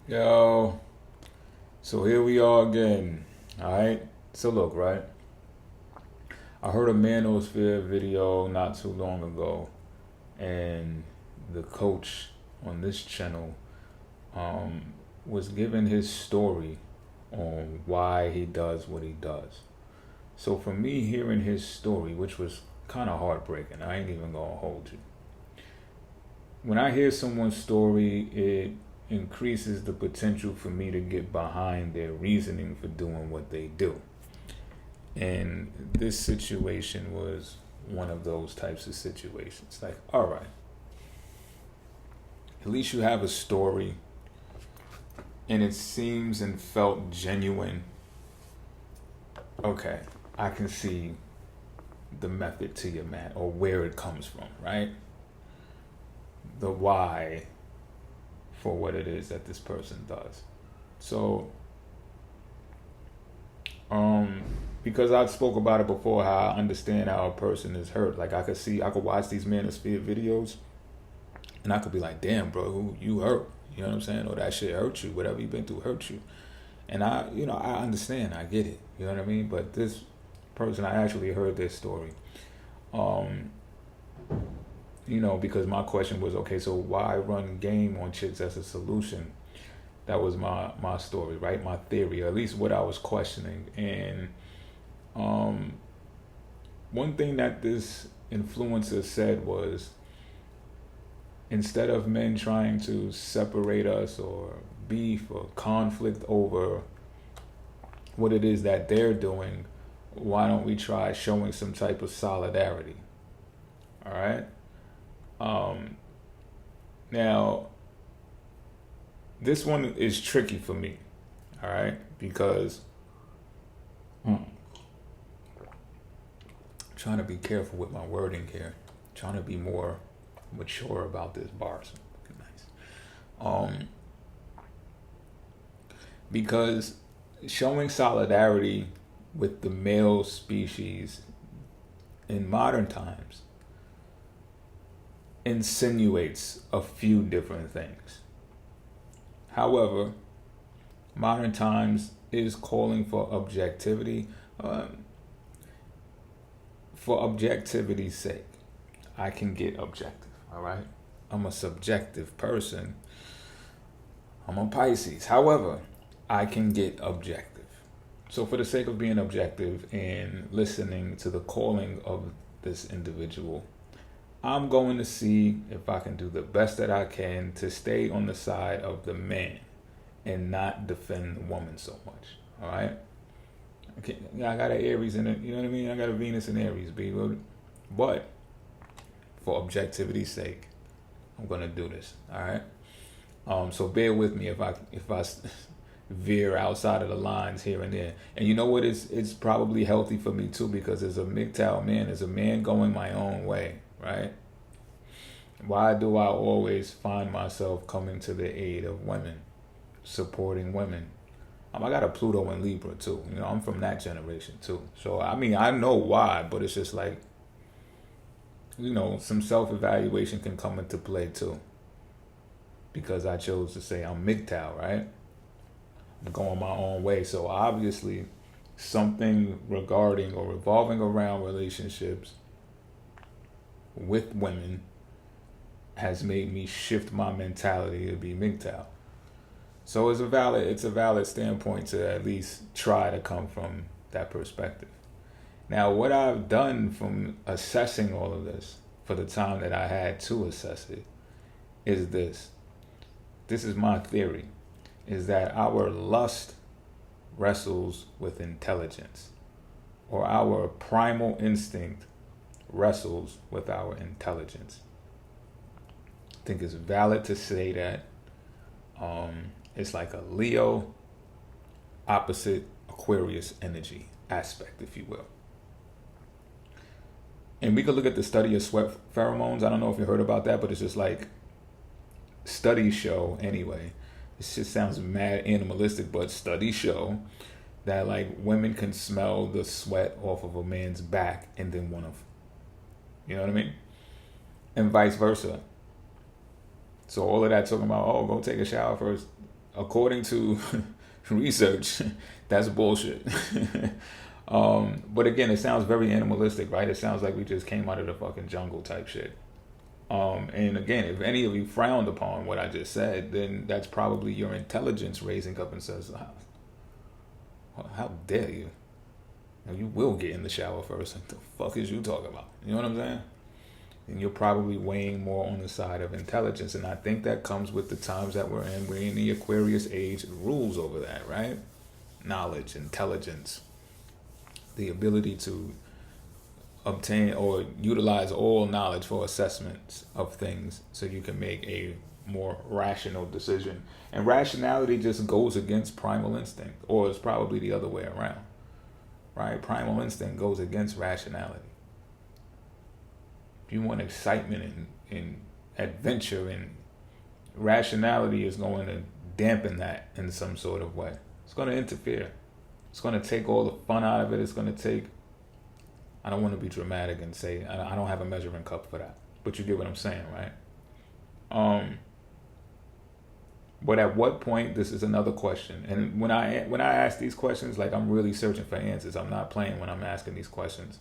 Yo, so here we are again. Alright? So look, right? I heard a manosphere video not too long ago, and the coach on this channel um, was giving his story on why he does what he does. So for me, hearing his story, which was kind of heartbreaking, I ain't even gonna hold you. When I hear someone's story, it increases the potential for me to get behind their reasoning for doing what they do. And this situation was one of those types of situations. Like, all right, at least you have a story and it seems and felt genuine. Okay, I can see the method to your man or where it comes from, right? The why for what it is that this person does. So, because I spoke about it before, how I understand how a person is hurt. Like I could watch these manosphere videos, and I could be like, "Damn, bro, you hurt." You know what I'm saying? Or that shit hurt you. Whatever you've been through hurt you. And I understand. I get it. You know what I mean? But this person, I actually heard this story. Um, because my question was, okay, so why run game on chicks as a solution? That was my story, right? My theory, or at least what I was questioning. And one thing that this influencer said was, instead of men trying to separate us or beef or conflict over what it is that they're doing, why don't we try showing some type of solidarity? All right. Now, this one is tricky for me. All right, because I'm trying to be careful with my wording here. Trying to be more mature about this bars. Nice. Because showing solidarity with the male species in modern times insinuates a few different things. However, modern times is calling for objectivity. For objectivity's sake, I can get objective, all right? I'm a subjective person. I'm a Pisces. However, I can get objective. So for the sake of being objective and listening to the calling of this individual, I'm going to see if I can do the best that I can to stay on the side of the man and not defend the woman so much, all right? Okay, I got an Aries in it, you know what I mean? I got a Venus in Aries, but for objectivity's sake, I'm gonna do this. All right. So bear with me if I veer outside of the lines here and there. And you know what? It's probably healthy for me too, because as a MGTOW man, as a man going my own way, right? Why do I always find myself coming to the aid of women, supporting women? I got a Pluto in Libra too. I'm from that generation too. So I mean, I know why, but it's just like, some self-evaluation can come into play too. Because I chose to say I'm MGTOW, right? I'm going my own way. So obviously, something regarding or revolving around relationships with women has made me shift my mentality to be MGTOW. So it's a valid standpoint to at least try to come from that perspective. Now, what I've done from assessing all of this for the time that I had to assess it is this. This is my theory, is that our lust wrestles with intelligence, or our primal instinct wrestles with our intelligence. I think it's valid to say that. It's like a Leo opposite Aquarius energy aspect, if you will. And we could look at the study of sweat pheromones. I don't know if you heard about that, but it's just like studies show anyway. It just sounds mad animalistic, but studies show that like women can smell the sweat off of a man's back and then you know what I mean? And vice versa. So all of that talking about, oh, go take a shower first. according to research, that's bullshit. But again, it sounds very animalistic, right? It sounds like we just came out of the fucking jungle type shit. And again, if any of you frowned upon what I just said, then that's probably your intelligence raising up and says, how dare you? You will get in the shower first. What the fuck is you talking about? You know what I'm saying? And you're probably weighing more on the side of intelligence. And I think that comes with the times that we're in. We're in the Aquarius age. Rules over that, right? Knowledge, intelligence, the ability to obtain or utilize all knowledge for assessments of things so you can make a more rational decision. And rationality just goes against primal instinct, or it's probably the other way around, right? Primal instinct goes against rationality. If you want excitement and adventure, and rationality is going to dampen that in some sort of way. It's going to interfere. It's going to take all the fun out of it. It's going to take, I don't want to be dramatic and say, I don't have a measuring cup for that, but you get what I'm saying, right? But at what point, this is another question. And when I ask these questions, like, I'm really searching for answers. I'm not playing when I'm asking these questions.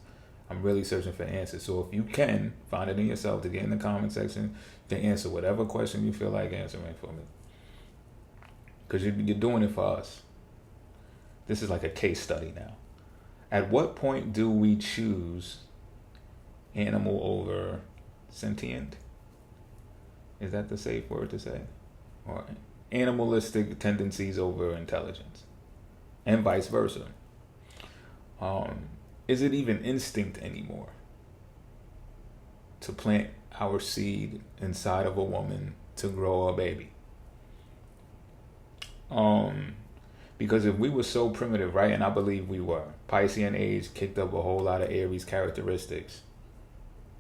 I'm really searching for answers. So if you can find it in yourself to get in the comment section to answer whatever question you feel like answering for me, because you're doing it for us. This is like a case study now. At what point do we choose animal over sentient? Is that the safe word to say? Or animalistic tendencies over intelligence, and vice versa. Is it even instinct anymore to plant our seed inside of a woman to grow a baby? Because if we were so primitive, right, and I believe we were, Piscean age kicked up a whole lot of Aries characteristics.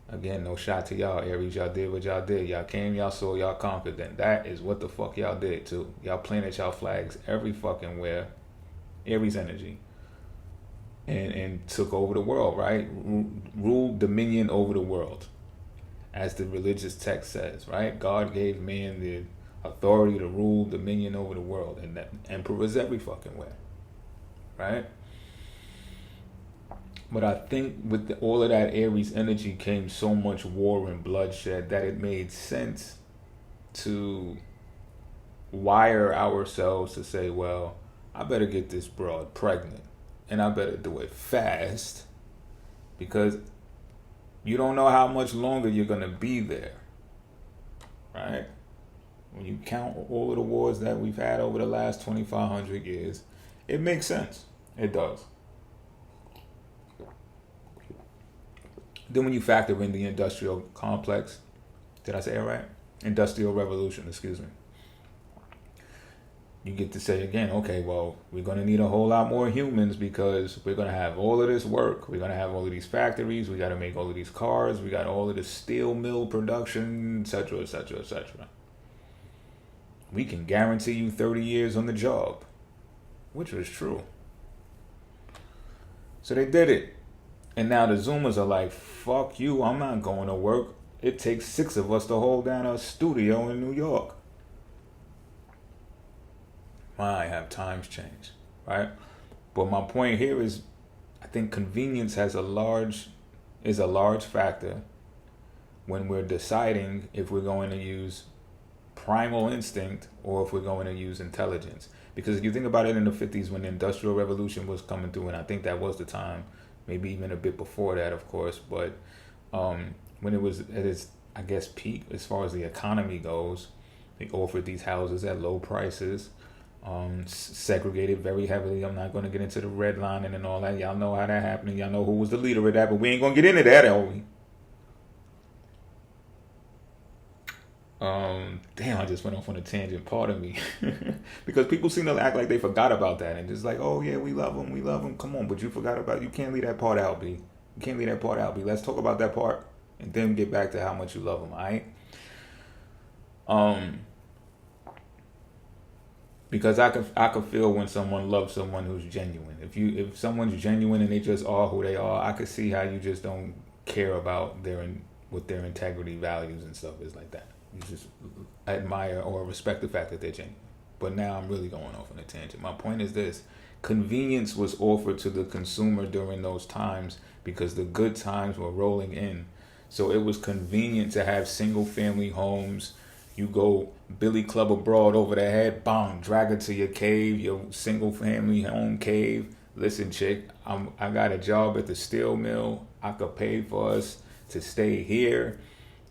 Again, no shot to y'all, Aries. Y'all did what y'all did. Y'all came, y'all saw, y'all conquered. Then that is what the fuck y'all did too. Y'all planted y'all flags every fucking where. Aries energy. And took over the world, right? Ruled dominion over the world. As the religious text says, right? God gave man the authority to rule dominion over the world. And that emperor is every fucking way. Right? But I think with all of that Aries energy came so much war and bloodshed that it made sense to wire ourselves to say, well, I better get this broad pregnant, and I better do it fast, because you don't know how much longer you're going to be there, right? When you count all of the wars that we've had over the last 2,500 years, it makes sense. It does. Then when you factor in the industrial complex, did I say it right? Industrial revolution, excuse me. You get to say again, okay, well, we're going to need a whole lot more humans because we're going to have all of this work. We're going to have all of these factories. We got to make all of these cars. We got all of this steel mill production, etc., etc., etc. We can guarantee you 30 years on the job, which was true. So they did it. And now the Zoomers are like, fuck you, I'm not going to work. It takes 6 of us to hold down a studio in New York. My, have times changed, right? But my point here is, I think convenience is a large factor when we're deciding if we're going to use primal instinct or if we're going to use intelligence. Because if you think about it, in the 50s when the Industrial Revolution was coming through, and I think that was the time, maybe even a bit before that, of course, but when it was at its, I guess, peak as far as the economy goes, they offered these houses at low prices, segregated very heavily. I'm not going to get into the redlining and all that. Y'all know how that happened. Y'all know who was the leader of that, but we ain't going to get into that, are we? Damn, I just went off on a tangent, pardon me. Because people seem to act like they forgot about that and just like, oh yeah, we love them. Come on, but you forgot about, you can't leave that part out, B. You can't leave that part out, B. Let's talk about that part and then get back to how much you love them, alright? Because I could feel when someone loves someone who's genuine. If someone's genuine and they just are who they are, I could see how you just don't care about what their integrity, values, and stuff is like that. You just admire or respect the fact that they're genuine. but now I'm really going off on a tangent. My point is this: convenience was offered to the consumer during those times because the good times were rolling in. So it was convenient to have single family homes. You go Billy Club abroad over the head, bang, drag her to your cave, your single family home cave. Listen, chick, I got a job at the steel mill. I could pay for us to stay here,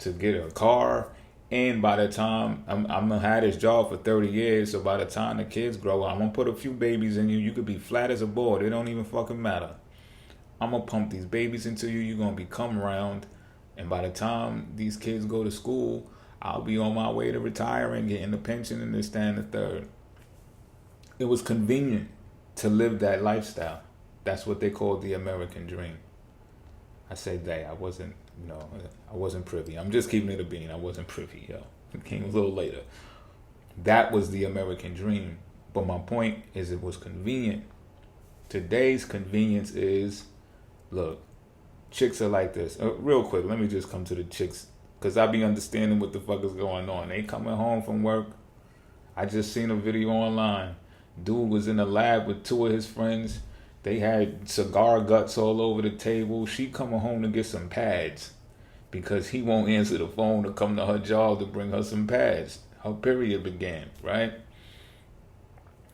to get a car. And by the time I'm gonna have this job for 30 years, so by the time the kids grow up, I'm gonna put a few babies in you. You could be flat as a board. It don't even fucking matter. I'm gonna pump these babies into you. You're gonna become round. And by the time these kids go to school, I'll be on my way to retiring, getting a pension and this, that, and the third. It was convenient to live that lifestyle. That's what they called the American dream. I say they. I wasn't privy. I'm just keeping it a bean. I wasn't privy, yo. It came a little later. That was the American dream. But my point is it was convenient. Today's convenience is, look, chicks are like this. Real quick, let me just come to the chicks, because I be understanding what the fuck is going on. They coming home from work. I just seen a video online. Dude was in the lab with two of his friends. They had cigar guts all over the table. She coming home to get some pads because he won't answer the phone to come to her job to bring her some pads. Her period began, right?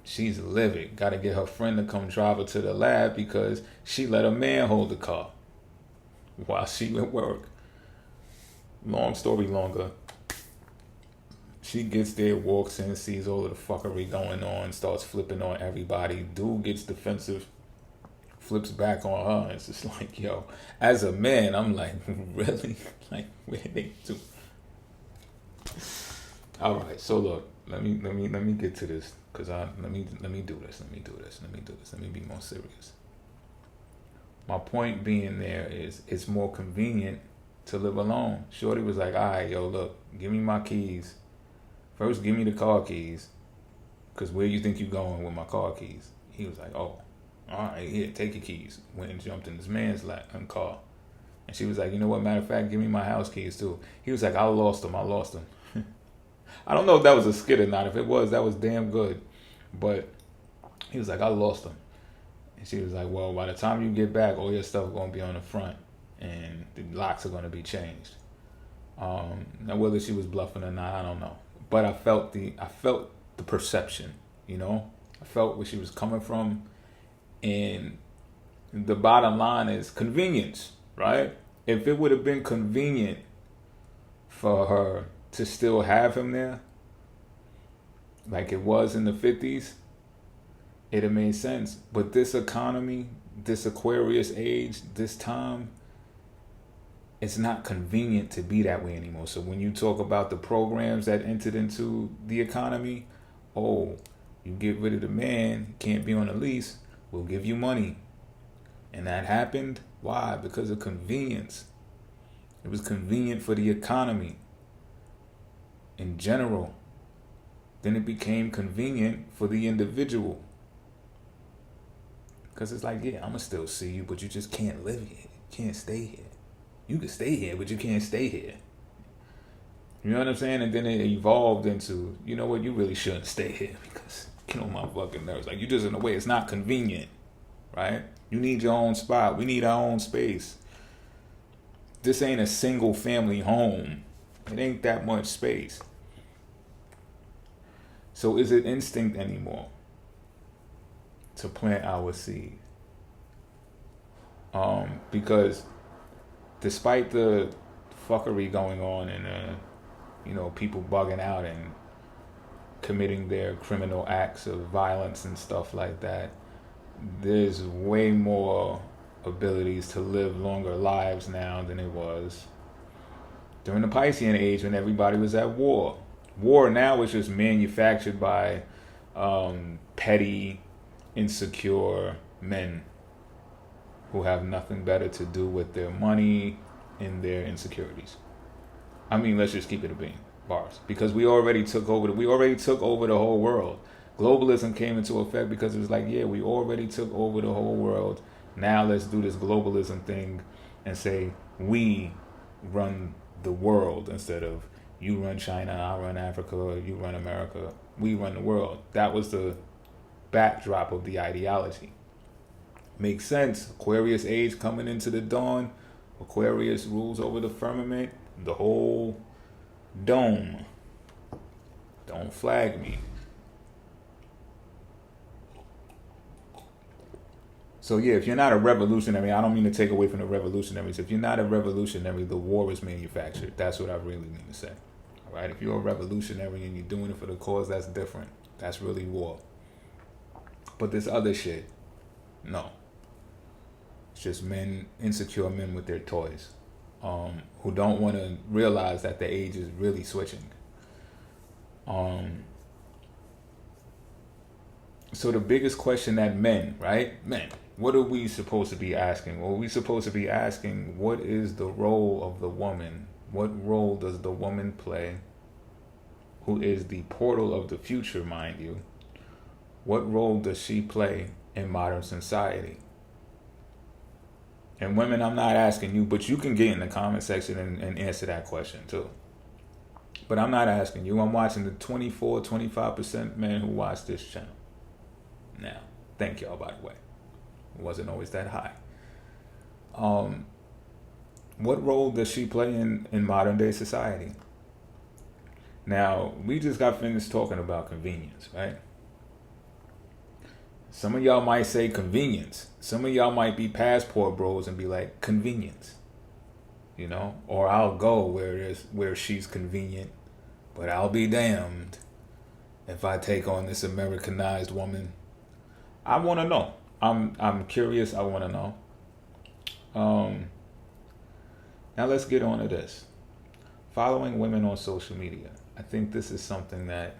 She's livid. Got to get her friend to come drive her to the lab because she let a man hold the car while she at work. Long story longer. She gets there, walks in, sees all of the fuckery going on, starts flipping on everybody. Dude gets defensive, flips back on her. It's just like, yo, as a man, I'm like, really? Like, where they do? All right, so look, let me get to this, cause let me do this. Let me be more serious. My point being there is, it's more convenient to live alone. Shorty was like, all right, yo, look, give me my keys. First, give me the car keys, because where you think you going with my car keys? He was like, oh, all right, here, take your keys. Went and jumped in this man's car. And she was like, you know what, matter of fact, give me my house keys too. He was like, I lost them. I don't know if that was a skit or not. If it was, that was damn good. But he was like, I lost them. And she was like, well, by the time you get back, all your stuff is going to be on the front and the locks are going to be changed. Now, whether she was bluffing or not, I don't know. But I felt the perception, you know? I felt where she was coming from. And the bottom line is convenience, right? If it would have been convenient for her to still have him there, like it was in the 50s, it'd have made sense. But this economy, this Aquarius age, this time, it's not convenient to be that way anymore. So when you talk about the programs that entered into the economy, oh, you get rid of the man, can't be on a lease, we'll give you money. And that happened. Why? Because of convenience. It was convenient for the economy in general. Then it became convenient for the individual. Because it's like, yeah, I'm going to still see you, but you just can't live here. You can't stay here. You can stay here, but you can't stay here. You know what I'm saying? And then it evolved into, you know what, you really shouldn't stay here because you get on my fucking nerves. Like, you just in a way, it's not convenient, right? You need your own spot. We need our own space. This ain't a single family home. It ain't that much space. So is it instinct anymore to plant our seed? Because despite the fuckery going on and people bugging out and committing their criminal acts of violence and stuff like that, there's way more abilities to live longer lives now than it was during the Piscean age when everybody was at war. War now is just manufactured by petty, insecure men who have nothing better to do with their money and their insecurities. I mean, let's just keep it a bean. Bars. Because we already took over the whole world. Globalism came into effect because it was like, yeah, we already took over the whole world. Now let's do this globalism thing and say we run the world instead of You run China, I run Africa, you run America, we run the world. That was the backdrop of the ideology. Makes sense. Aquarius age coming into the dawn. Aquarius rules over the firmament, the whole dome. Don't flag me. So yeah, if you're not a revolutionary, I don't mean to take away from the revolutionaries. If you're not a revolutionary, the war is manufactured. That's what I really mean to say. All right, if you're a revolutionary and you're doing it for the cause, that's different. That's really war. But this other shit, no. It's just men, insecure men with their toys, who don't want to realize that the age is really switching. So the biggest question that men, what are we supposed to be asking? Well, we're supposed to be asking, what is the role of the woman? What role does the woman play, who is the portal of the future, mind you? What role does she play in modern society? And women, I'm not asking you, but you can get in the comment section and answer that question too. But I'm not asking you. I'm watching the 24, 25% men who watch this channel. Now, thank y'all, by the way. It wasn't always that high. What role does she play in modern day society? Now, we just got finished talking about convenience, right? Some of y'all might say convenience. Some of y'all might be passport bros and be like, convenience. You know? Or I'll go where she's convenient, but I'll be damned if I take on this Americanized woman. I want to know. I'm curious. I want to know. Now let's get on to this. Following women on social media. I think this is something that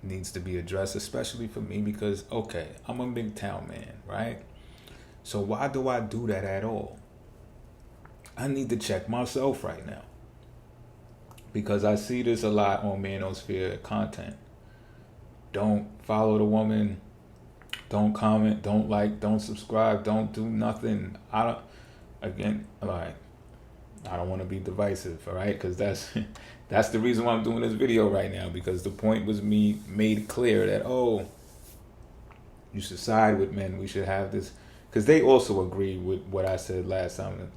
needs to be addressed, especially for me, because, okay, I'm a big town man, right? So why do I do that at all? I need to check myself right now, because I see this a lot on manosphere content. Don't follow the woman. Don't comment. Don't like. Don't subscribe. Don't do nothing. I don't want to be divisive, all right? Because that's the reason why I'm doing this video right now, because the point was made clear that, you should side with men. We should have this, because they also agree with what I said last time.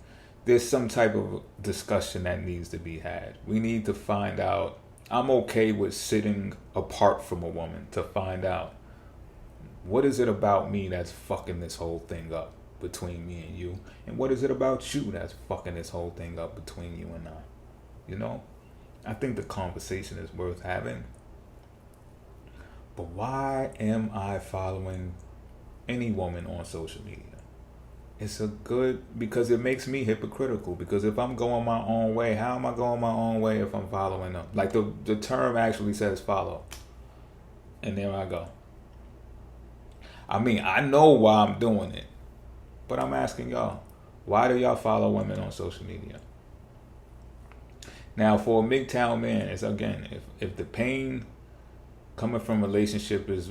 There's some type of discussion that needs to be had. We need to find out. I'm okay with sitting apart from a woman to find out, what is it about me that's fucking this whole thing up between me and you? And what is it about you that's fucking this whole thing up between you and I? You know? I think the conversation is worth having. But why am I following any woman on social media? Because it makes me hypocritical. Because if I'm going my own way, how am I going my own way if I'm following them? Like the term actually says follow. And there I go. I mean, I know why I'm doing it. But I'm asking y'all, why do y'all follow women on social media? Now, for a MGTOW man, it's again, if the pain coming from relationships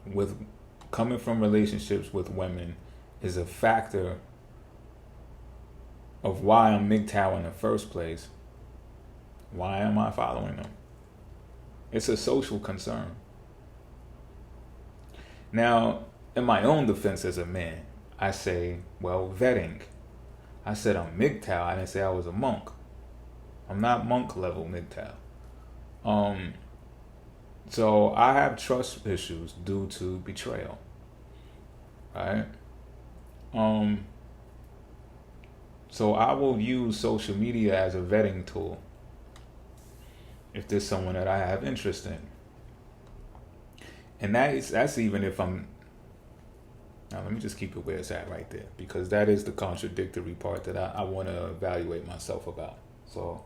with women is a factor of why I'm MGTOW in the first place, why am I following them? It's a social concern. Now, in my own defense as a man, I say, well, vetting. I said I'm MGTOW. I didn't say I was a monk. I'm not monk level MGTOW. So I have trust issues due to betrayal. Right? So I will use social media as a vetting tool if there's someone that I have interest in. And that's even if I'm... Now, let me just keep it where it's at right there, because that is the contradictory part that I want to evaluate myself about. So,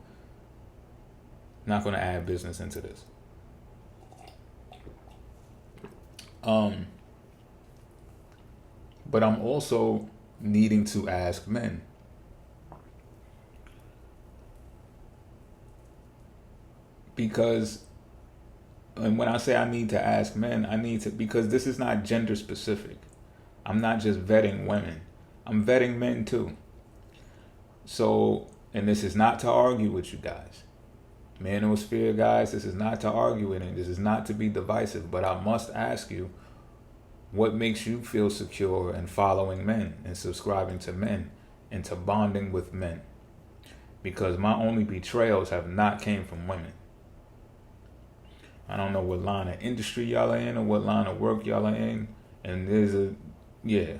not going to add business into this. But I'm also needing to ask men. Because, and when I say I need to ask men, because this is not gender specific. I'm not just vetting women. I'm vetting men too. So, and this is not to argue with you guys. Manosphere guys, this is not to argue with, and this is not to be divisive, but I must ask you, what makes you feel secure in following men and subscribing to men and to bonding with men? Because my only betrayals have not came from women. I don't know what line of industry y'all are in or what line of work y'all are in. And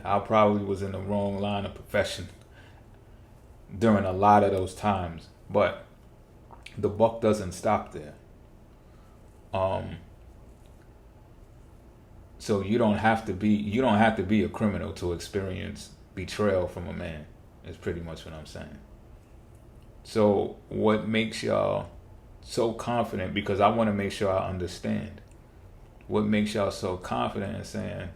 I probably was in the wrong line of profession during a lot of those times. But the buck doesn't stop there. So you don't have to be a criminal to experience betrayal from a man. Is pretty much what I'm saying. So what makes y'all so confident? Because I want to make sure I understand. What makes y'all so confident in saying,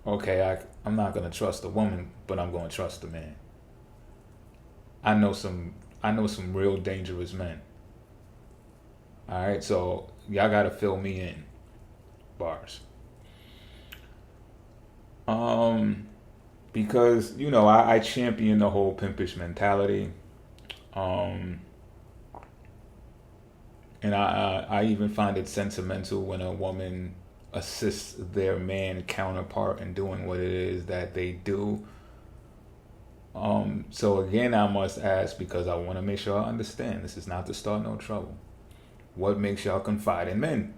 okay, I'm not going to trust a woman, but I'm going to trust a man? I know some real dangerous men. All right, so y'all got to fill me in. Bars. Because, I champion the whole pimpish mentality. And I even find it sentimental when a woman assists their man counterpart in doing what it is that they do. So again, I must ask, because I want to make sure I understand. This is not to start no trouble. What makes y'all confide in men?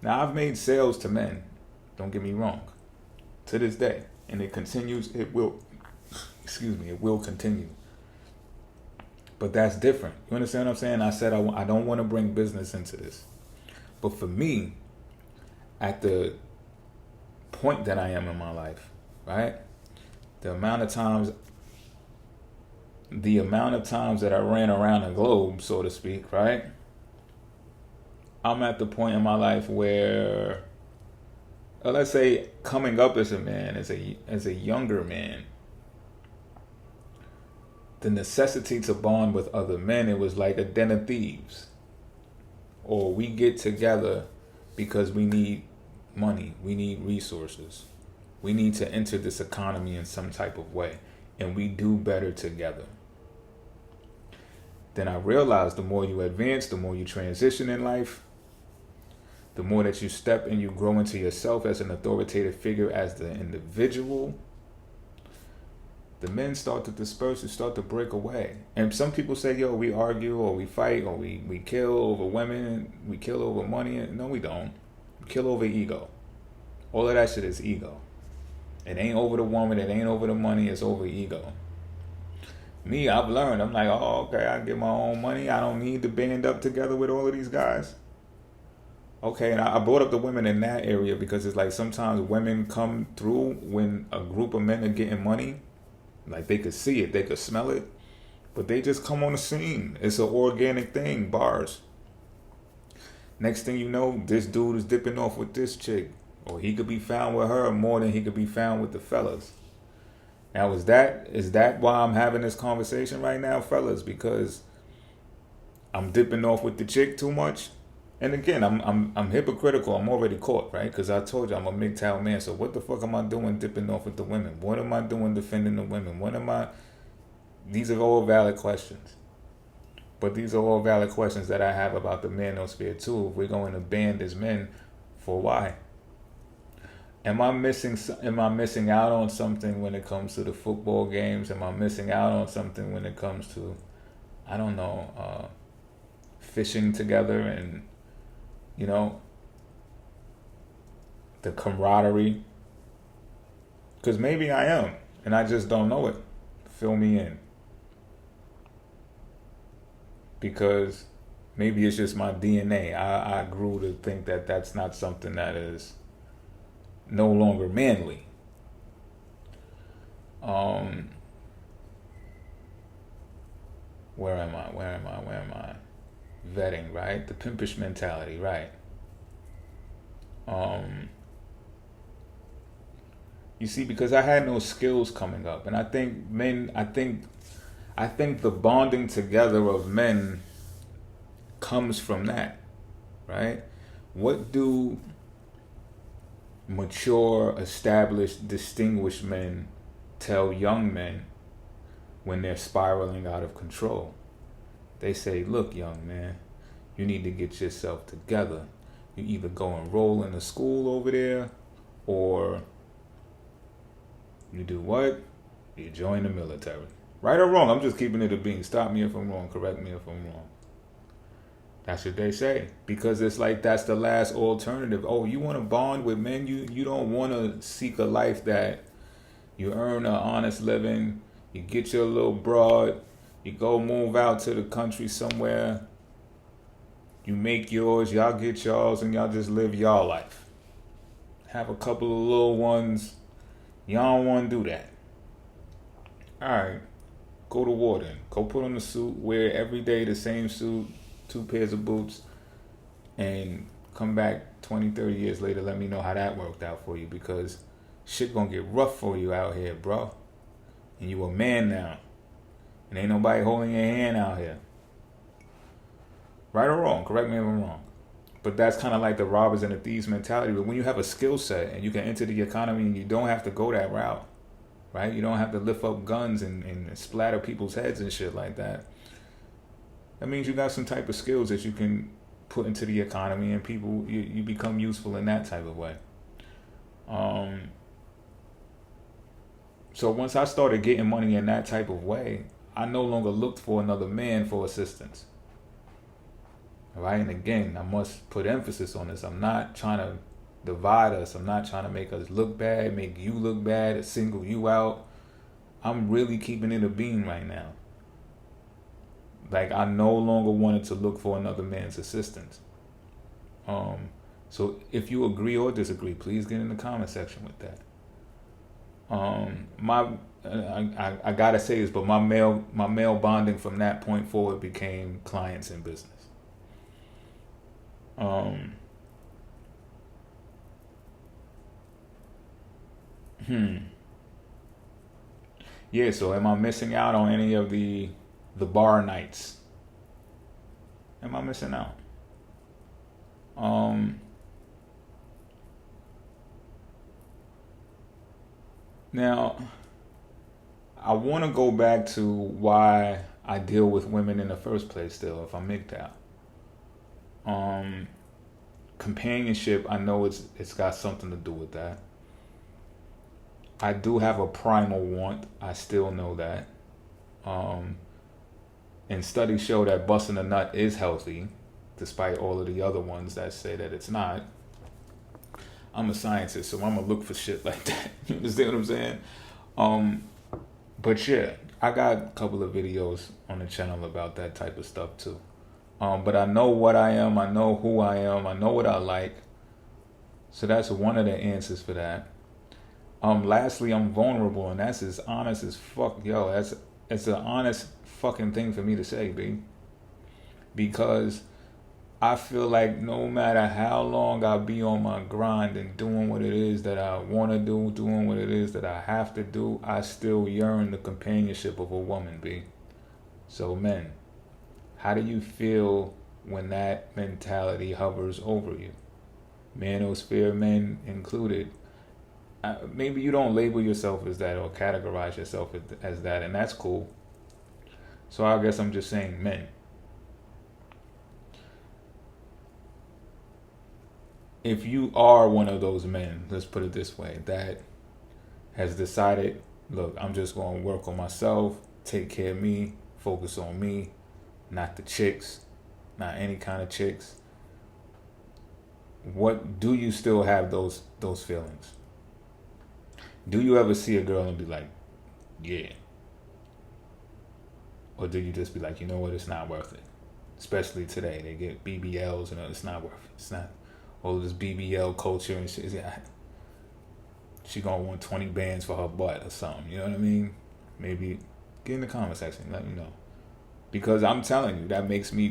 Now, I've made sales to men, don't get me wrong, to this day. And it will continue. But that's different. You understand what I'm saying? I said I don't want to bring business into this. But for me, at the point that I am in my life, right? The amount of times that I ran around the globe, so to speak, right? I'm at the point in my life where, let's say, coming up as a man, as a younger man, the necessity to bond with other men, it was like a den of thieves. Or we get together because we need money, we need resources, we need to enter this economy in some type of way, and we do better together. Then I realized the more you advance, the more you transition in life, the more that you step and you grow into yourself as an authoritative figure, as the individual, the men start to disperse and start to break away. And some people say, yo, we argue or we fight or we kill over women, we kill over money. No, we don't. We kill over ego. All of that shit is ego. It ain't over the woman, it ain't over the money, it's over ego. Me, I've learned, I'm like, oh, okay, I get my own money. I don't need to band up together with all of these guys. Okay, and I brought up the women in that area because it's like sometimes women come through when a group of men are getting money. Like they could see it, they could smell it, but they just come on the scene. It's an organic thing, bars. Next thing you know, this dude is dipping off with this chick. Or he could be found with her more than he could be found with the fellas. Now, is that why I'm having this conversation right now, fellas? Because I'm dipping off with the chick too much? And again, I'm hypocritical. I'm already caught, right? Because I told you I'm a MGTOW man. So what the fuck am I doing dipping off with the women? What am I doing defending the women? These are all valid questions. But these are all valid questions that I have about the manosphere too. If we're going to ban as men, for why? Am I missing out on something when it comes to the football games? Am I missing out on something when it comes to, I don't know, fishing together and, the camaraderie? Because maybe I am, and I just don't know it. Fill me in. Because maybe it's just my DNA. I grew to think that that's not something that is no longer manly. Where am I? Vetting, right? The pimpish mentality, right? You see, because I had no skills coming up, and I think the bonding together of men comes from that, right? What do mature, established, distinguished men tell young men when they're spiraling out of control. They say, look, young man, you need to get yourself together. You either go enroll in a school over there, or you do what? You join the military. Right or wrong, I'm just keeping it a bean. Stop me if I'm wrong. Correct me if I'm wrong. That's what they say. Because it's like that's the last alternative. Oh, you want to bond with men? You don't want to seek a life that you earn an honest living. You get your little broad. You go move out to the country somewhere. You make yours. Y'all get y'all's and y'all just live y'all life. Have a couple of little ones. Y'all don't want to do that. Alright. Go to war then. Go put on the suit. Wear every day the same suit. 2 pairs of boots. And come back 20, 30 years later. Let me know how that worked out for you. Because shit gonna get rough for you out here, bro. And you a man now. And ain't nobody holding your hand out here. Right or wrong? Correct me if I'm wrong. But that's kind of like the robbers and the thieves mentality. But when you have a skill set and you can enter the economy and you don't have to go that route, right? You don't have to lift up guns and splatter people's heads and shit like that. That means you got some type of skills that you can put into the economy and people, you become useful in that type of way. So once I started getting money in that type of way, I no longer looked for another man for assistance. Right? And again, I must put emphasis on this. I'm not trying to divide us. I'm not trying to make us look bad, make you look bad, or single you out. I'm really keeping it a bean right now. Like, I no longer wanted to look for another man's assistance. So if you agree or disagree, please get in the comment section with that. I gotta say this, but my male bonding from that point forward became clients in business. Yeah, so am I missing out on any of the bar nights? Am I missing out? Now, I want to go back to why I deal with women in the first place still, if I make that. Companionship, I know it's got something to do with that. I do have a primal want. I still know that. And studies show that busting a nut is healthy, despite all of the other ones that say that it's not. I'm a scientist, so I'm gonna look for shit like that. You understand what I'm saying? But yeah, I got a couple of videos on the channel about that type of stuff too. But I know what I am, I know who I am, I know what I like. So that's one of the answers for that. Lastly, I'm vulnerable, and that's as honest as fuck. Yo, it's an honest fucking thing for me to say, B. Because I feel like no matter how long I be on my grind and doing what it is that I want to do, doing what it is that I have to do, I still yearn the companionship of a woman, B. So men, how do you feel when that mentality hovers over you? Manosphere men included. Maybe you don't label yourself as that or categorize yourself as that, and that's cool. So I guess I'm just saying men. If you are one of those men, let's put it this way, that has decided, look, I'm just going to work on myself, take care of me, focus on me, not the chicks, not any kind of chicks. What do you still have those feelings? Do you ever see a girl and be like, yeah? Or do you just be like, you know what, it's not worth it? Especially today, they get BBLs and it's not worth it. It's not all of this BBL culture and shit. Yeah, she gonna want 20 bands for her butt or something. You know what I mean? Maybe get in the comment section, let me know. Because I'm telling you, that makes me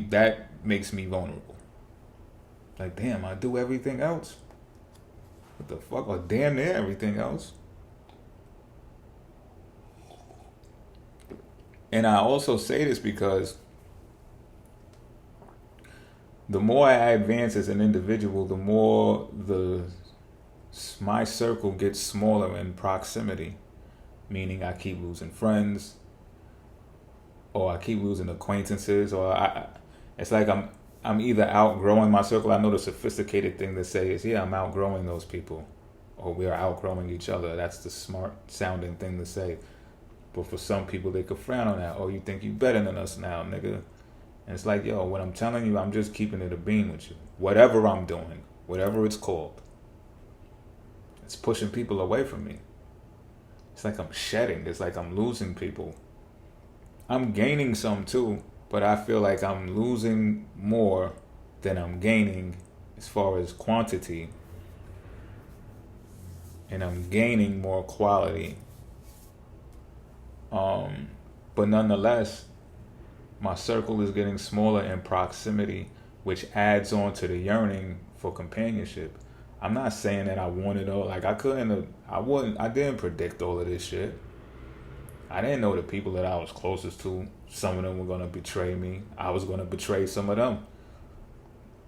vulnerable. Like, damn, I do everything else. What the fuck? Or damn near everything else. And I also say this because the more I advance as an individual, the more my circle gets smaller in proximity. Meaning I keep losing friends. or I keep losing acquaintances, or it's like I'm either outgrowing my circle. I know the sophisticated thing to say is, yeah, I'm outgrowing those people, or we are outgrowing each other. That's the smart sounding thing to say. But for some people, they could frown on that. Oh, you think you better than us now, nigga? And it's like, yo, what I'm telling you, I'm just keeping it a bean with you. Whatever I'm doing, whatever it's called, it's pushing people away from me. It's like I'm shedding. It's like I'm losing people. I'm gaining some too, but I feel like I'm losing more than I'm gaining as far as quantity. And I'm gaining more quality. But nonetheless, my circle is getting smaller in proximity, which adds on to the yearning for companionship. I'm not saying that I want it all. Like I didn't predict all of this shit. I didn't know the people that I was closest to, some of them were gonna betray me. I was gonna betray some of them.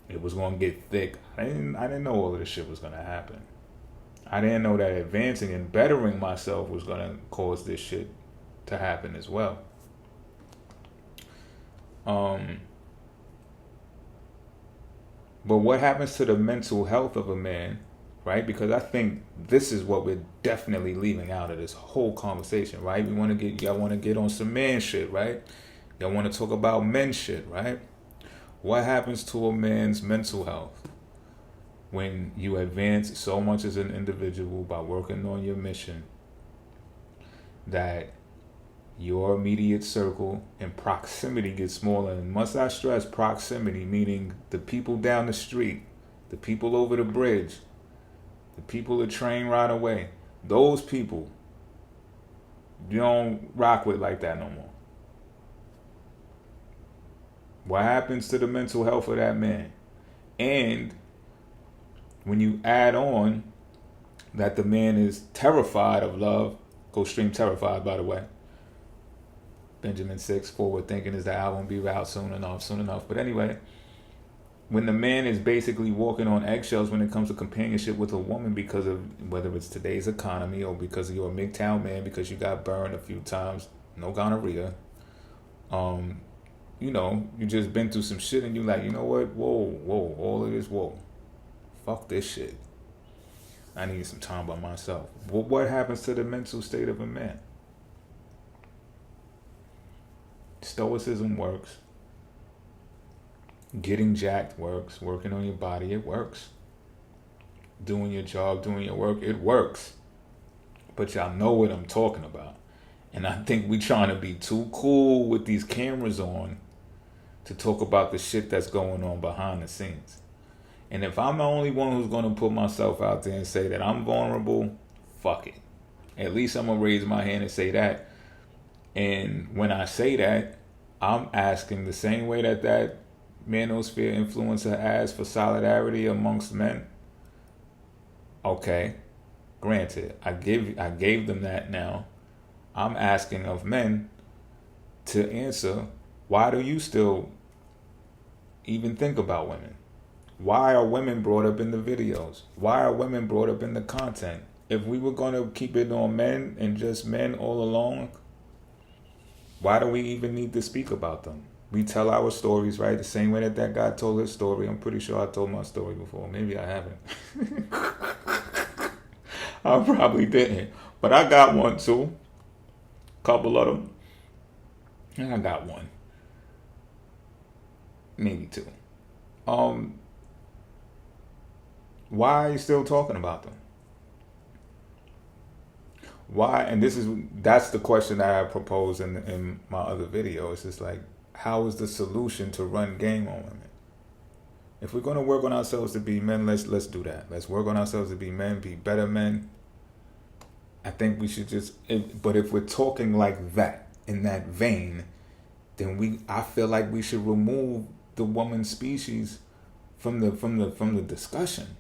It was gonna get thick. I didn't know all of this shit was gonna happen. I didn't know that advancing and bettering myself was gonna cause this shit to happen as well. But what happens to the mental health of a man, right? Because I think this is what we're definitely leaving out of this whole conversation, right? Y'all want to get on some man shit, right? Y'all want to talk about men shit, right? What happens to a man's mental health when you advance so much as an individual by working on your mission that your immediate circle and proximity gets smaller? And must I stress proximity, meaning the people down the street, the people over the bridge, the people the train ride away, those people you don't rock with like that no more. What happens to the mental health of that man? And when you add on that the man is terrified of love, go stream Terrified, by the way. Benjamin 6, Forward Thinking is the album, be out soon enough. But anyway, when the man is basically walking on eggshells when it comes to companionship with a woman because of whether it's today's economy or because you're a MGTOW man, because you got burned a few times, no gonorrhea, you just been through some shit and you like, you know what, whoa, all of this, fuck this shit. I need some time by myself. What happens to the mental state of a man? Stoicism works. Getting jacked works. Working on your body, it works. Doing your job, doing your work, it works. But y'all know what I'm talking about. And I think we trying to be too cool with these cameras on to talk about the shit that's going on behind the scenes. And if I'm the only one who's going to put myself out there and say that I'm vulnerable, fuck it. At least I'm going to raise my hand and say that. And when I say that, I'm asking the same way that manosphere influencer asks for solidarity amongst men. Okay, granted, I gave them that now. I'm asking of men to answer, why do you still even think about women? Why are women brought up in the videos? Why are women brought up in the content? If we were going to keep it on men and just men all along, why do we even need to speak about them? We tell our stories, right? The same way that guy told his story. I'm pretty sure I told my story before. Maybe I haven't. I probably didn't. But I got one too. Couple of them. And I got one. Maybe two. Why are you still talking about them? Why? And that's the question that I proposed in my other video. It's just like, how is the solution to run game on women? If we're going to work on ourselves to be men, let's do that. Let's work on ourselves to be men, be better men. I think we should but if we're talking like that, in that vein, then I feel like we should remove the woman species from the discussion.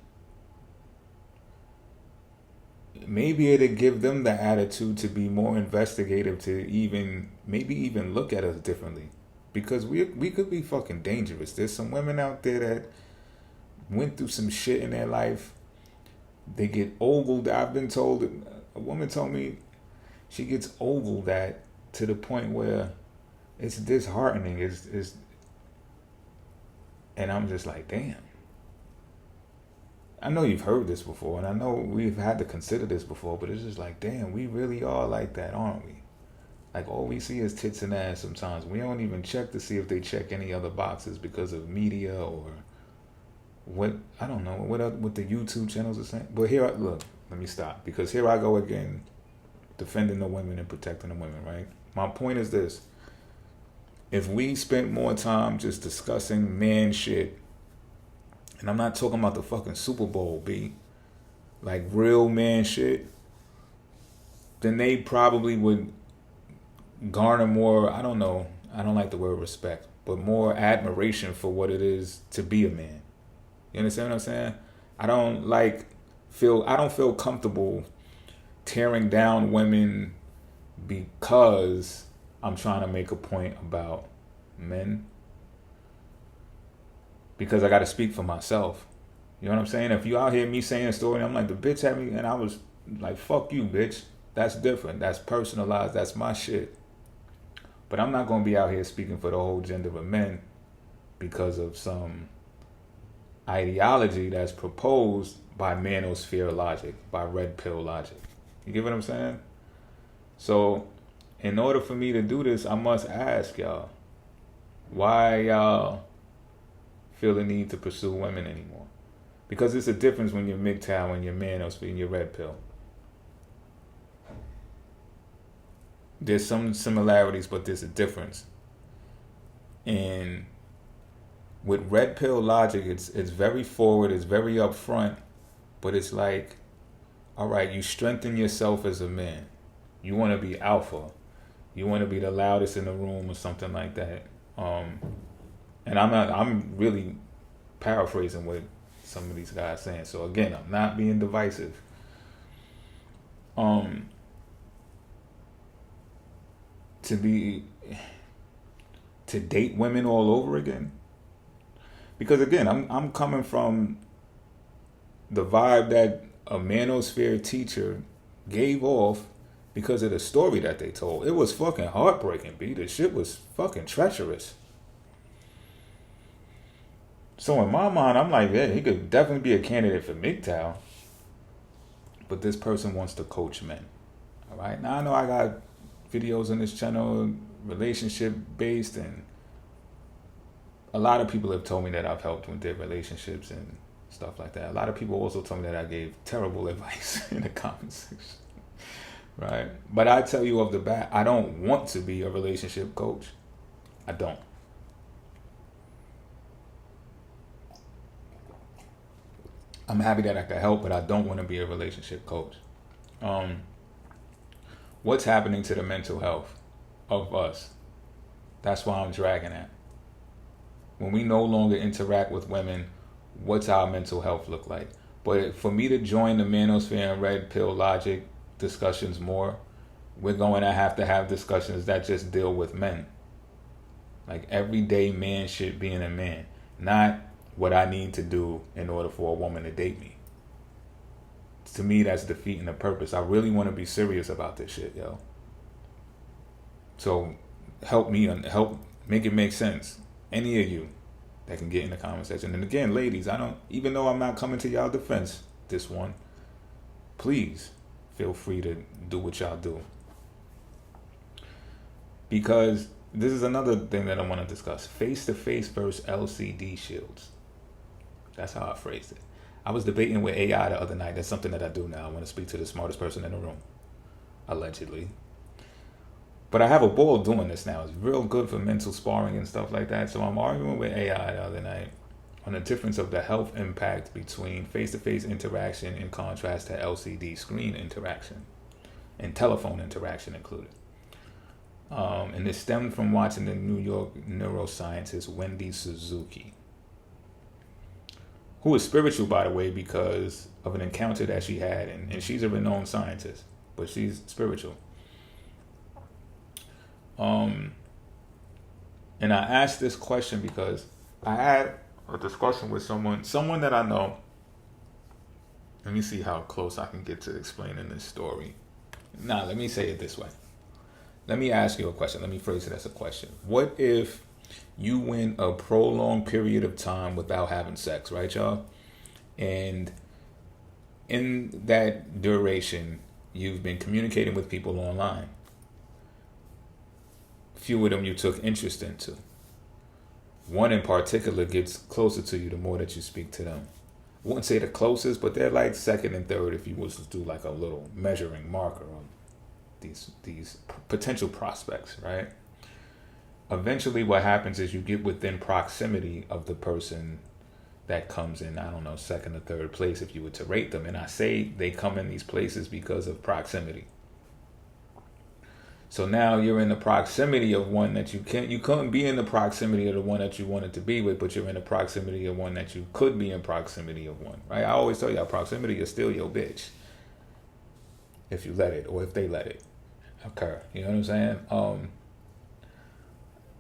Maybe it'll give them the attitude to be more investigative, to maybe even look at us differently. Because we could be fucking dangerous. There's some women out there that went through some shit in their life. They get ogled. I've been told, a woman told me she gets ogled at to the point where it's disheartening. And I'm just like, damn. I know you've heard this before, and I know we've had to consider this before, but it's just like, damn, we really are like that, aren't we? Like, all we see is tits and ass sometimes. We don't even check to see if they check any other boxes because of media or what, I don't know, what the YouTube channels are saying. But here, look, let me stop, because here I go again, defending the women and protecting the women, right? My point is this. If we spent more time just discussing man shit, and I'm not talking about the fucking Super Bowl, B, like real man shit, then they probably would garner more, I don't know, I don't like the word respect, but more admiration for what it is to be a man. You understand what I'm saying? I don't feel comfortable tearing down women because I'm trying to make a point about men. Because I got to speak for myself. You know what I'm saying? If you out here me saying a story and I'm like, the bitch had me, and I was like, fuck you, bitch. That's different. That's personalized. That's my shit. But I'm not going to be out here speaking for the whole gender of men because of some ideology that's proposed by manosphere logic, by red pill logic. You get what I'm saying? So, in order for me to do this, I must ask y'all, why y'all feel the need to pursue women anymore? Because it's a difference when you're MGTOW and you're manosphere and you're red pill. There's some similarities, but there's a difference. And with red pill logic, it's very forward, it's very upfront, but it's like, all right, you strengthen yourself as a man. You want to be alpha. You want to be the loudest in the room or something like that. And I'm really paraphrasing what some of these guys saying. So again, I'm not being divisive. To date women all over again. Because again, I'm coming from the vibe that a manosphere teacher gave off because of the story that they told. It was fucking heartbreaking, B. The shit was fucking treacherous. So in my mind, I'm like, yeah, he could definitely be a candidate for MGTOW. But this person wants to coach men. All right? Now, I know I got videos on this channel, relationship-based, and a lot of people have told me that I've helped with their relationships and stuff like that. A lot of people also told me that I gave terrible advice in the comment section. Right? But I tell you off the bat, I don't want to be a relationship coach. I don't. I'm happy that I can help, but I don't want to be a relationship coach. What's happening to the mental health of us? That's why I'm dragging at. When we no longer interact with women, what's our mental health look like? But for me to join the manosphere and red pill logic discussions more, we're going to have discussions that just deal with men. Like everyday man shit being a man. Not what I need to do in order for a woman to date me. To me, that's defeating the purpose. I really want to be serious about this shit, yo. So help me and help make it make sense. Any of you that can get in the comment section. And again, ladies, even though I'm not coming to y'all defense this one, please feel free to do what y'all do. Because this is another thing that I want to discuss. Face-to-face versus LCD shields. That's how I phrased it. I was debating with AI the other night. That's something that I do now. I want to speak to the smartest person in the room. Allegedly. But I have a ball doing this now. It's real good for mental sparring and stuff like that. So I'm arguing with AI the other night on the difference of the health impact between face-to-face interaction in contrast to LCD screen interaction and telephone interaction included. And it stemmed from watching the New York neuroscientist Wendy Suzuki, who is spiritual, by the way, because of an encounter that she had. And she's a renowned scientist, but she's spiritual. And I asked this question because I had a discussion with someone that I know. Let me see how close I can get to explaining this story. Let me say it this way. let me ask you a question. Let me phrase it as a question. What if you went a prolonged period of time without having sex, right, y'all? And in that duration, you've been communicating with people online. Few of them you took interest into. One in particular gets closer to you the more that you speak to them. I wouldn't say the closest, but they're like second and third if you was to do like a little measuring marker on these potential prospects, right? Eventually what happens is you get within proximity of the person that comes in, I don't know, second or third place if you were to rate them. And I say they come in these places because of proximity. So now you're in the proximity of one that you couldn't be in the proximity of the one that you wanted to be with, but you're in the proximity of one that you could be in proximity of one, right? I always tell y'all proximity is still your bitch. If you let it, or if they let it occur. You know what I'm saying?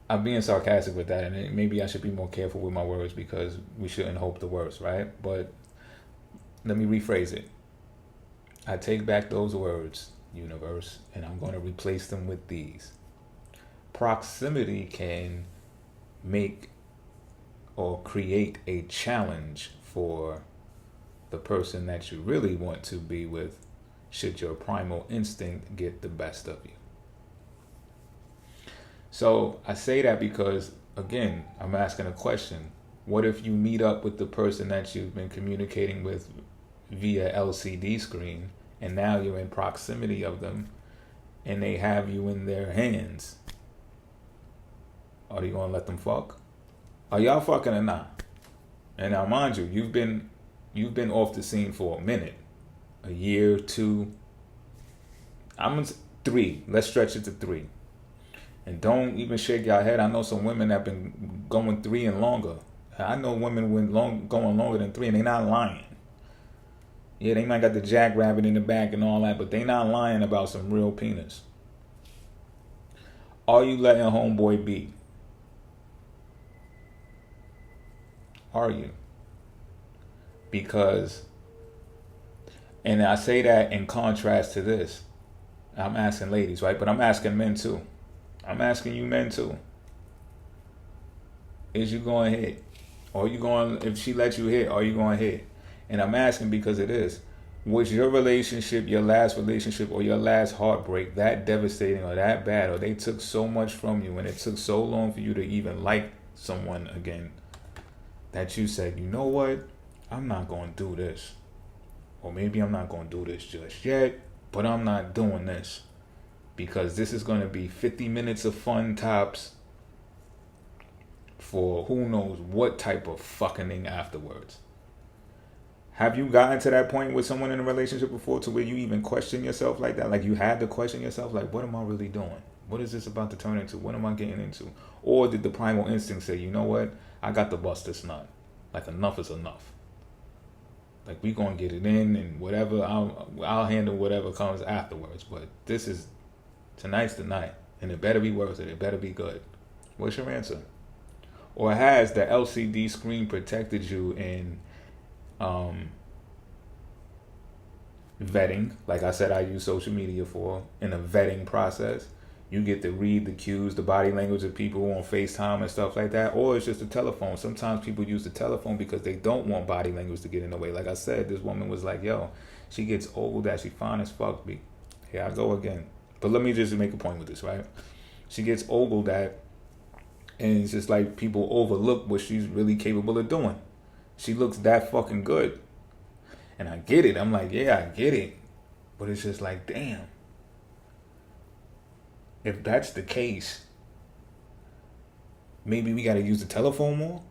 I'm being sarcastic with that, and maybe I should be more careful with my words because we shouldn't hope the worst, right? But let me rephrase it. I take back those words, universe, and I'm going to replace them with these. Proximity can make or create a challenge for the person that you really want to be with, should your primal instinct get the best of you. So I say that because, again, I'm asking a question. What if you meet up with the person that you've been communicating with via LCD screen, and now you're in proximity of them, and they have you in their hands? Are you going to let them fuck? Are y'all fucking or not? And now, mind you, you've been off the scene for a minute. A year, 2. I'm 3. Let's stretch it to 3. And don't even shake your head. I know some women that have been going 3 and longer. I know women going longer than 3, and they not lying. Yeah, they might got the jackrabbit in the back and all that, but they not lying about some real penis. Are you letting homeboy be? Are you? Because, and I say that in contrast to this. I'm asking ladies, right? But I'm asking men too. I'm asking you men too. Is you going to hit? Or you going, if she lets you hit, are you going to hit? And I'm asking because it is. Was your relationship, your last relationship, or your last heartbreak that devastating or that bad, or they took so much from you and it took so long for you to even like someone again, that you said, you know what? I'm not going to do this. Or maybe I'm not going to do this just yet, but I'm not doing this. Because this is going to be 50 minutes of fun tops for who knows what type of fucking afterwards. Have you gotten to that point with someone in a relationship before to where you even question yourself like that? Like you had to question yourself, like, what am I really doing? What is this about to turn into? What am I getting into? Or did the primal instinct say, you know what? I got to bust this nut. Like enough is enough. Like we going to get it in and whatever, I'll handle whatever comes afterwards. But tonight's the night, and it better be worth it. It better be good. What's your answer? Or has the LCD screen protected you in vetting? Like I said, I use social media for in a vetting process. You get to read the cues, the body language of people on FaceTime and stuff like that. Or it's just a telephone. Sometimes people use the telephone because they don't want body language to get in the way. Like I said, this woman was like, yo, she gets old that she fine as fuck. Here I go again. But let me just make a point with this, right? She gets ogled at, and it's just like people overlook what she's really capable of doing. She looks that fucking good. And I get it. I'm like, yeah, I get it. But it's just like, damn. If that's the case, maybe we got to use the telephone more?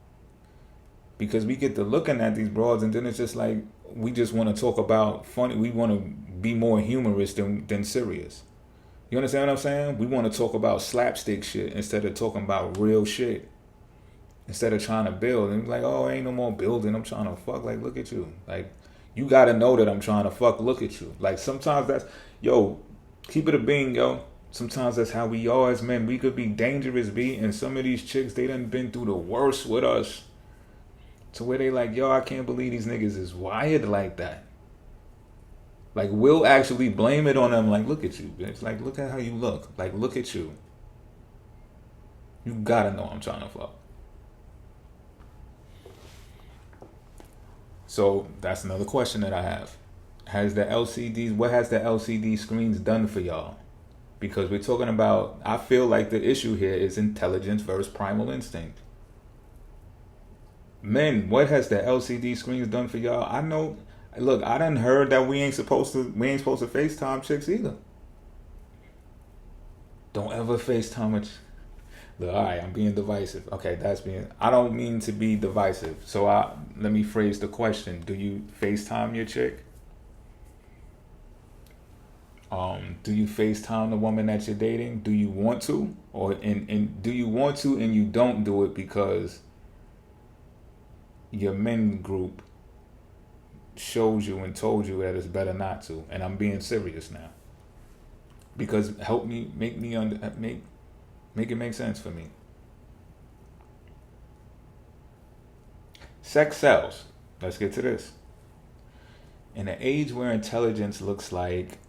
Because we get to looking at these broads, and then it's just like, we just want to talk about funny. We want to be more humorous than serious. You understand what I'm saying? We want to talk about slapstick shit instead of talking about real shit. Instead of trying to build. And like, oh, ain't no more building. I'm trying to fuck. Like, look at you. Like, you got to know that I'm trying to fuck. Look at you. Like, sometimes that's, yo, keep it a bean, yo. Sometimes that's how we are as men. We could be dangerous, B. And some of these chicks, they done been through the worst with us. To where they like, yo, I can't believe these niggas is wired like that. Like, we'll actually blame it on them. Like, look at you, bitch. Like, look at how you look. Like, look at you. You gotta know I'm trying to fuck. So that's another question that I have. What has the LCD screens done for y'all? Because we're talking about, I feel like the issue here is intelligence versus primal instinct. Men, what has the LCD screens done for y'all? I know, look, I done heard that we ain't supposed to FaceTime chicks either. Don't ever FaceTime a Look, all right, I'm being divisive. Okay, I don't mean to be divisive. So let me phrase the question. Do you FaceTime your chick? Do you FaceTime the woman that you're dating? Do you want to? And do you want to and you don't do it because your men group shows you and told you that it's better not to? And I'm being serious now. Because help me, make it make sense for me. Sex sells. Let's get to this. In an age where intelligence looks like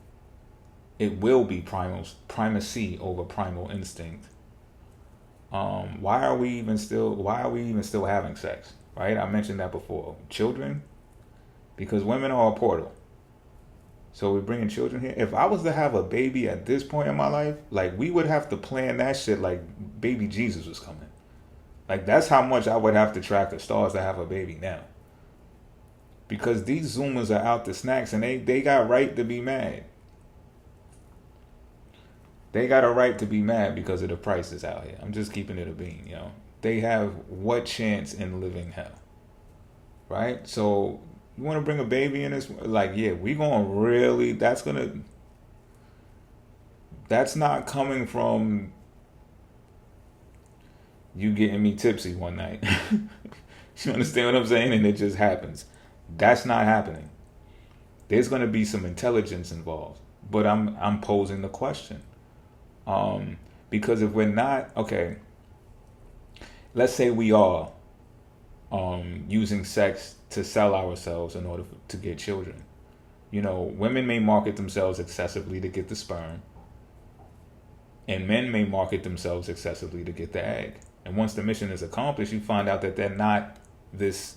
it will be primacy over primal instinct, why are we even still having sex? Right? I mentioned that before. Children, because women are a portal. So we're bringing children here. If I was to have a baby at this point in my life, like, we would have to plan that shit like baby Jesus was coming. Like, that's how much I would have to track the stars to have a baby now. Because these Zoomers are out to snacks and they got right to be mad. They got a right to be mad because of the prices out here. I'm just keeping it a bean, yo. They have what chance in living hell? Right? So you want to bring a baby in this? Like, yeah, we going to really, that's not coming from you getting me tipsy one night. You understand what I'm saying? And it just happens. That's not happening. There's going to be some intelligence involved. But I'm posing the question. Because if we're not, okay, let's say we are using sex to sell ourselves in order to get children. You know, women may market themselves excessively to get the sperm, and men may market themselves excessively to get the egg. And once the mission is accomplished, you find out that they're not this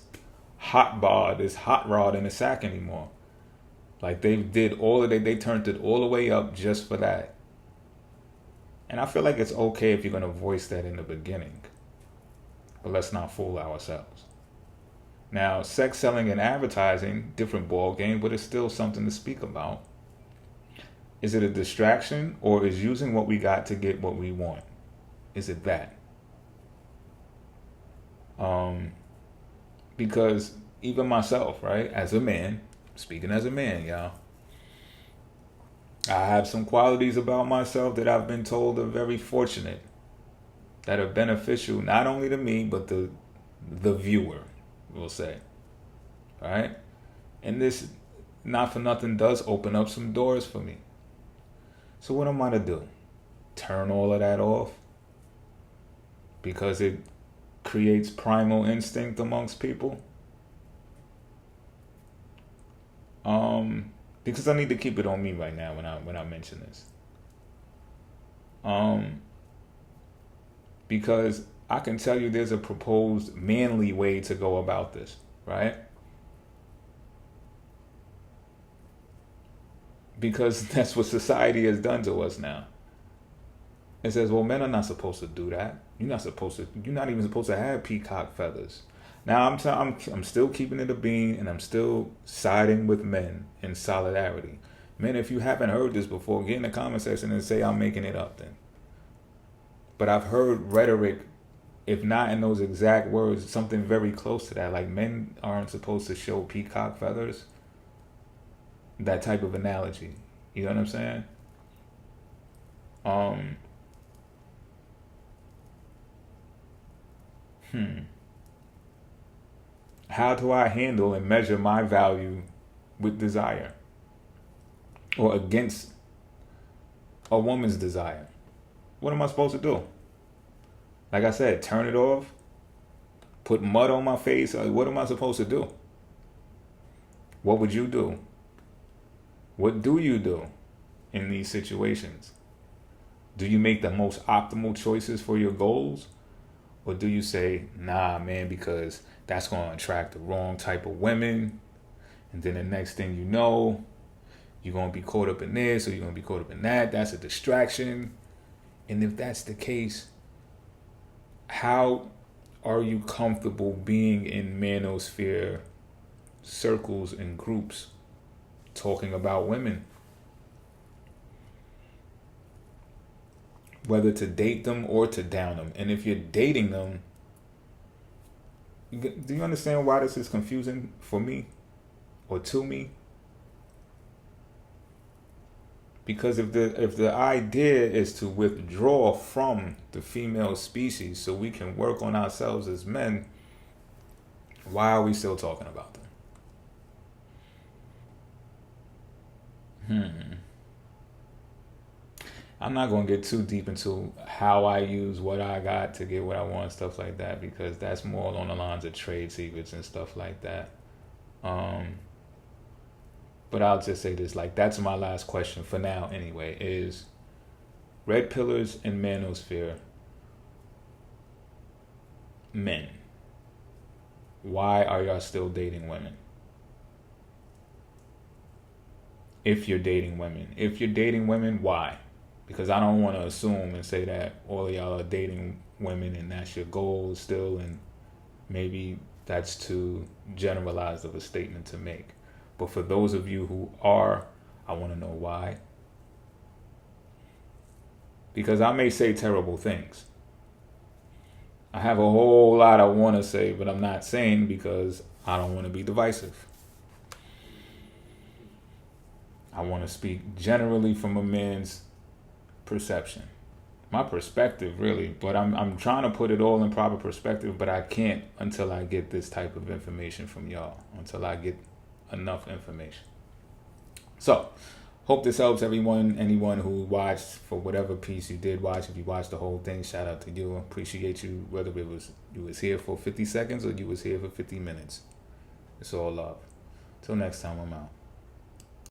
hot rod in a sack anymore. Like, they turned it all the way up just for that. And I feel like it's okay if you're going to voice that in the beginning. But let's not fool ourselves. Now, sex selling and advertising, different ball game, but it's still something to speak about. Is it a distraction, or is using what we got to get what we want? Is it that? Because even myself, right, as a man, speaking as a man, y'all, I have some qualities about myself that I've been told are very fortunate, that are beneficial not only to me, but the viewer, we'll say. All right? And this, not for nothing, does open up some doors for me. So what am I to do? Turn all of that off? Because it creates primal instinct amongst people? Because I need to keep it on me right now when I mention this. Because I can tell you there's a proposed manly way to go about this, right? Because that's what society has done to us now. It says, well, men are not supposed to do that. You're not even supposed to have peacock feathers. Now, I'm still keeping it a bean, and I'm still siding with men in solidarity. Men, if you haven't heard this before, get in the comment section and say I'm making it up then. But I've heard rhetoric, if not in those exact words, something very close to that. Like, men aren't supposed to show peacock feathers. That type of analogy. You know what I'm saying? How do I handle and measure my value with desire? Or against a woman's desire? What am I supposed to do? Like I said, turn it off? Put mud on my face? What am I supposed to do? What would you do? What do you do in these situations? Do you make the most optimal choices for your goals? Or do you say, nah, man, because that's going to attract the wrong type of women. And then the next thing you know, you're going to be caught up in this or you're going to be caught up in that. That's a distraction. And if that's the case, how are you comfortable being in manosphere circles and groups talking about women? Whether to date them or to down them. And if you're dating them, do you understand why this is confusing for me or to me? Because if the idea is to withdraw from the female species so we can work on ourselves as men, why are we still talking about them? I'm not going to get too deep into how I use what I got to get what I want, stuff like that, because that's more along the lines of trade secrets and stuff like that. But I'll just say this, like, that's my last question for now anyway, is red pillars and manosphere men. Why are y'all still dating women? If you're dating women. If you're dating women, why? Because I don't want to assume and say that all of y'all are dating women and that's your goal still, and maybe that's too generalized of a statement to make. But for those of you who are, I want to know why. Because I may say terrible things. I have a whole lot I want to say, but I'm not saying because I don't want to be divisive. I want to speak generally from a man's perception, my perspective, really, but I'm trying to put it all in proper perspective, but I can't until I get this type of information from y'all, until I get enough information. So hope this helps anyone who watched, for whatever piece you did watch. If you watched the whole thing, shout out to you. Appreciate you, whether it was you was here for 50 seconds or you was here for 50 minutes. It's all love. Till next time, I'm out.